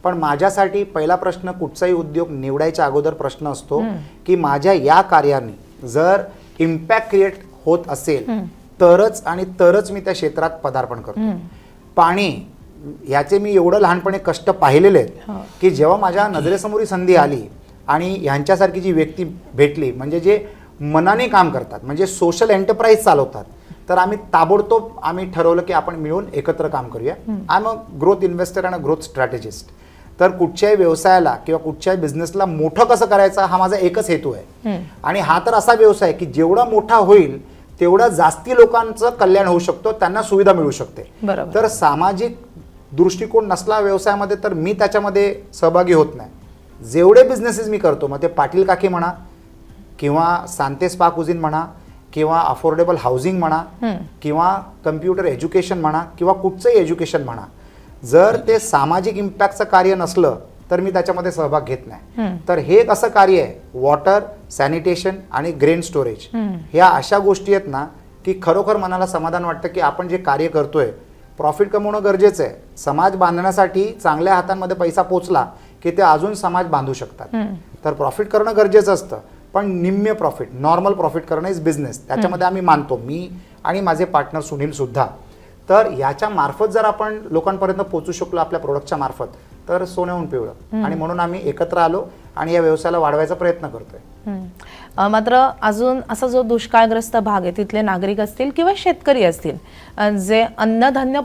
पण माझ्यासाठी पहिला प्रश्न कुठचाही उद्योग निवडायच्या अगोदर प्रश्न असतो की माझ्या या कार्याने जर इम्पॅक्ट क्रिएट होत असेल तरच मी त्या क्षेत्रात पदार्पण करतो. पाणी याचे मी एवढं लहानपणी कष्ट पाहिलेले आहेत की जेव्हा माझ्या नजरेसमोर ही संधी आली आणि ह्यांच्यासारखी जी व्यक्ती भेटली, म्हणजे जे मनाने काम करतात, म्हणजे सोशल एंटरप्राइज चालवतात, तर आम्ही ताबडतोब ठरवलं की आपण मिळून एकत्र काम करूया. I am a growth investor आणि ग्रोथ स्ट्रॅटेजिस्ट. तर कुठच्याही व्यवसायाला किंवा कुठच्याही बिझनेसला मोठं कसं करायचं हा माझा एकच हेतू आहे. आणि हा तर असा व्यवसाय की जेवढा मोठा होईल तेवढा जास्ती लोकांचं कल्याण होऊ शकतो, त्यांना सुविधा मिळू शकते. तर सामाजिक दृष्टिकोन नसला व्यवसायामध्ये तर मी त्याच्यामध्ये सहभागी होत नाही. जेवढे बिझनेसेस मी करतो, मग ते पाटील काकी म्हणा किंवा सांते स्पा कुझिन म्हणा किंवा अफोर्डेबल हाऊसिंग म्हणा किंवा कम्प्युटर एज्युकेशन म्हणा किंवा कुठचंही एज्युकेशन म्हणा, जर ते सामाजिक इम्पॅक्टचं कार्य नसलं तर मी त्याच्यामध्ये सहभाग घेत नाही. तर हे एक असं कार्य आहे, वॉटर, सॅनिटेशन आणि ग्रेन स्टोरेज, ह्या अशा गोष्टी आहेत ना की खरोखर मनाला समाधान वाटतं की आपण जे कार्य करतोय, प्रॉफिट कमवणं गरजेचं आहे. समाज बांधण्यासाठी चांगल्या हातांमध्ये पैसा पोचला की ते अजून समाज बांधू शकतात. तर प्रॉफिट करणं गरजेचं असतं, पण निम्म्य प्रॉफिट, नॉर्मल प्रॉफिट करणं इज बिझनेस, त्याच्यामध्ये आम्ही मानतो, मी आणि माझे पार्टनर सुनील सुद्धा. तर याच्या मार्फत जर आपण लोकांपर्यंत पोहोचू शकलो आपल्या प्रोडक्टच्या मार्फत, तर सोन्याहून पिवळं. आणि म्हणून आम्ही एकत्र आलो आणि या व्यवसायाला वाढवायचा प्रयत्न करतोय. मात्र अजून असा जो दुष्काळग्रस्त भाग आहे, तिथले नागरिक असतील किंवा शेतकरी असतील, जे अन्नधान्य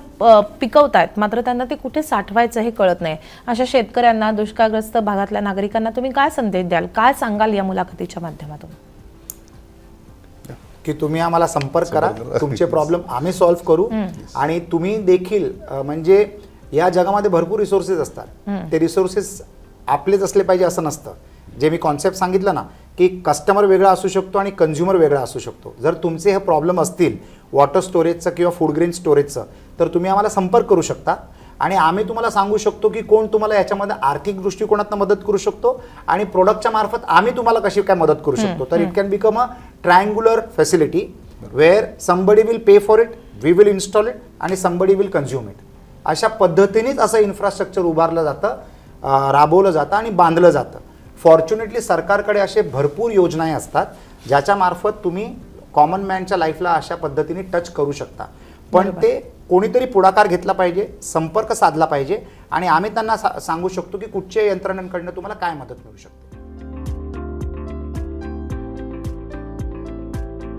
पिकवतायत मात्र त्यांना ते कुठे साठवायचं हे कळत नाही, अशा शेतकऱ्यांना, दुष्काळग्रस्त भागातल्या नागरिकांना तुम्ही काय संदेश द्याल, काय सांगाल या मुलाखतीच्या माध्यमातून? की तुम्ही आम्हाला संपर्क करा, तुमचे प्रॉब्लेम आम्ही सॉल्व्ह करू. आणि तुम्ही देखील म्हणजे या जगामध्ये भरपूर रिसोर्सेस असतात, ते रिसोर्सेस आपलेच असले पाहिजे असं नसतं. जे मी कॉन्सेप्ट सांगितलं ना की कस्टमर वेगळा असू शकतो आणि कंझ्युमर वेगळा असू शकतो. जर तुमचे हे प्रॉब्लेम असतील वॉटर स्टोरेजचं किंवा फूड ग्रेन स्टोरेजचं, तर तुम्ही आम्हाला संपर्क करू शकता आणि आम्ही तुम्हाला सांगू शकतो की कोण तुम्हाला याच्यामध्ये आर्थिक दृष्टिकोनातून मदत करू शकतो आणि प्रोडक्टच्या मार्फत आम्ही तुम्हाला कशी काय मदत करू शकतो. तर it can become a triangular facility where somebody will pay for it, we will install it आणि समबडी विल कन्झ्युम इट. अशा पद्धतीनेच असं इन्फ्रास्ट्रक्चर उभारलं जातं, राबवलं जातं आणि बांधलं जातं. फॉर्च्युनेटली सरकारकडे असे भरपूर योजनाही असतात ज्याच्या मार्फत तुम्ही कॉमन मॅनच्या लाईफला अशा पद्धतीने टच करू शकता. पण ते कोणीतरी पुढाकार घेतला पाहिजे, संपर्क साधला पाहिजे आणि आम्ही त्यांना सांगू शकतो की कुठच्या यंत्रणेकडनं तुम्हाला काय मदत मिळू शकते.